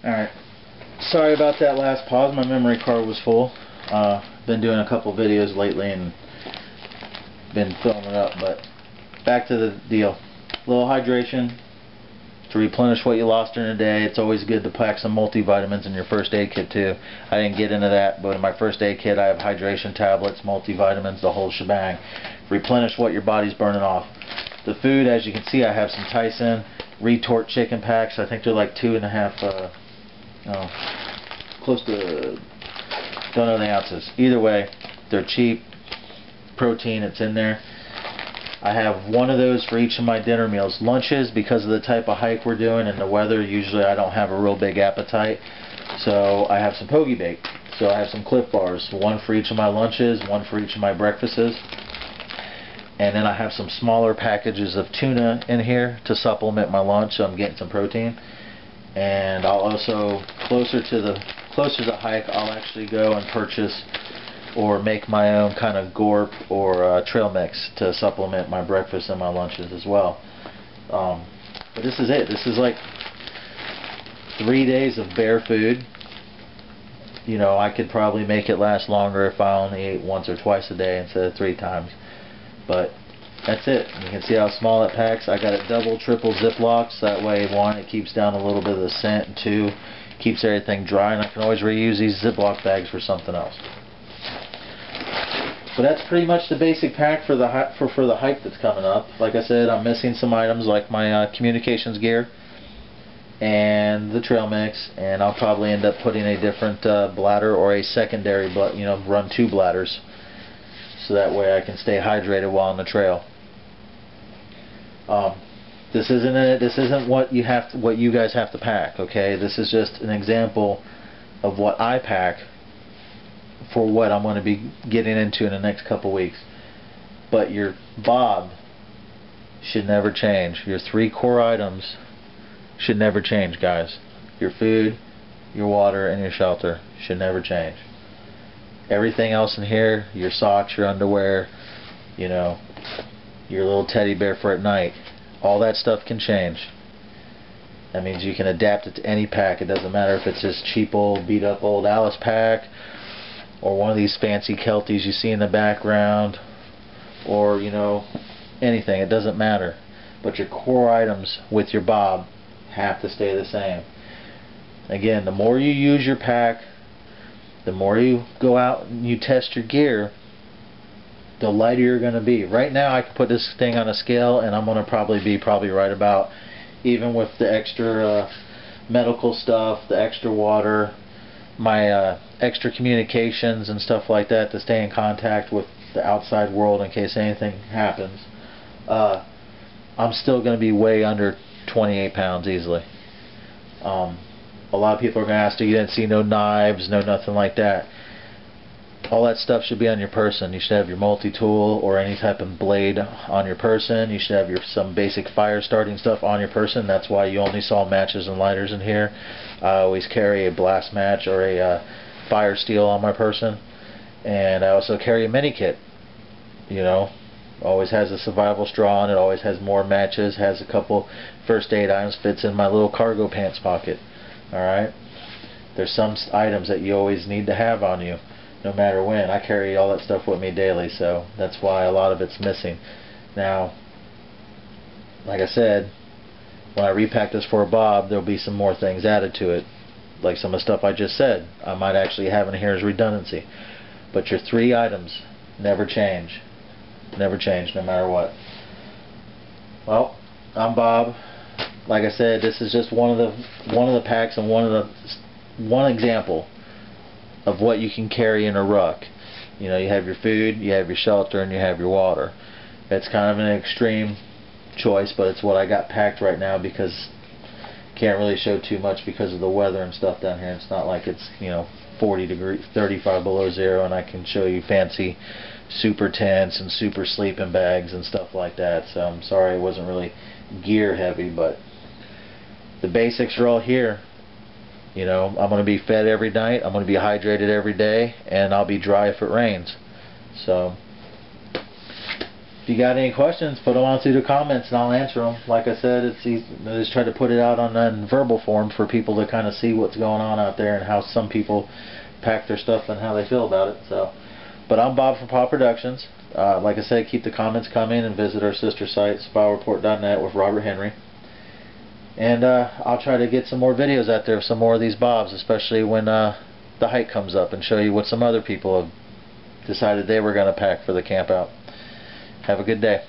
Alright, sorry about that last pause, my memory card was full. Been doing a couple videos lately and been filling it up, but back to the deal. A little hydration to replenish what you lost during the day. It's always good to pack some multivitamins in your first aid kit too. I didn't get into that, but in my first aid kit I have hydration tablets, multivitamins, the whole shebang. Replenish what your body's burning off. The food, as you can see, I have some Tyson retort chicken packs. I think they're like 2.5 close to, don't know the ounces. Either way, they're cheap. Protein, it's in there. I have one of those for each of my dinner meals. Lunches, because of the type of hike we're doing and the weather, usually I don't have a real big appetite. So I have some Pogie Bake. So I have some Clif Bars, one for each of my lunches, one for each of my breakfasts. And then I have some smaller packages of tuna in here to supplement my lunch, so I'm getting some protein. And I'll also, closer to the hike, I'll actually go and purchase or make my own kind of gorp or trail mix to supplement my breakfast and my lunches as well. But this is it. This is like 3 days of bare food. You know, I could probably make it last longer if I only ate once or twice a day instead of 3 times. But that's it. You can see how small it packs. I got it double, triple Ziplocs. That way, 1, it keeps down a little bit of the scent, and 2, keeps everything dry, and I can always reuse these Ziploc bags for something else. But that's pretty much the basic pack for the hike that's coming up. Like I said, I'm missing some items like my communications gear and the trail mix, and I'll probably end up putting a different bladder or a secondary, run 2 bladders, so that way I can stay hydrated while on the trail. This isn't what you guys have to pack. Okay, this is just an example of what I pack for what I'm going to be getting into in the next couple weeks. But your bob should never change. Your 3 core items should never change, guys. Your food, your water, and your shelter should never change. Everything else in here, your socks, your underwear, your little teddy bear for at night, all that stuff can change. That means you can adapt it to any pack. It doesn't matter if it's this cheap old beat up old Alice pack or one of these fancy Kelties you see in the background, or anything. It doesn't matter. But your core items with your bob have to stay the same. Again, the more you use your pack, the more you go out and you test your gear, the lighter you're going to be. Right now I can put this thing on a scale and I'm going to probably be right about, even with the extra medical stuff, the extra water, my extra communications and stuff like that to stay in contact with the outside world in case anything happens. I'm still going to be way under 28 pounds easily. A lot of people are going to ask, you didn't see no knives, no nothing like that. All that stuff should be on your person. You should have your multi-tool or any type of blade on your person. You should have some basic fire starting stuff on your person. That's why you only saw matches and lighters in here. I always carry a blast match or a fire steel on my person. And I also carry a mini kit. Always has a survival straw on it, always has more matches, has a couple first aid items, fits in my little cargo pants pocket. Alright? There's some items that you always need to have on you, no matter when. I carry all that stuff with me daily, so that's why a lot of it's missing. Now, like I said, when I repack this for a bob, there'll be some more things added to it, like some of the stuff I just said. I might actually have in here as redundancy. But your 3 items never change. Never change, no matter what. Well, I'm Bob. Like I said, this is just one of the packs and one example of what you can carry in a ruck. You have your food, you have your shelter, and you have your water. It's kind of an extreme choice, but it's what I got packed right now because can't really show too much because of the weather and stuff down here. It's not like it's 40 degrees, 35 below zero, and I can show you fancy super tents and super sleeping bags and stuff like that. So I'm sorry it wasn't really gear heavy, but the basics are all here. I'm going to be fed every night, I'm going to be hydrated every day, and I'll be dry if it rains. So If you got any questions, put them on through the comments and I'll answer them. Like I said, it's easy. I just try to put it out on a verbal form for people to kind of see what's going on out there and how some people pack their stuff and how they feel about it. So, but I'm Bob from Paw Productions. Like I said, keep the comments coming and visit our sister site, SpileReport.net with Robert Henry. And I'll try to get some more videos out there of some more of these Bobs, especially when the hike comes up, and show you what some other people have decided they were going to pack for the camp out. Have a good day.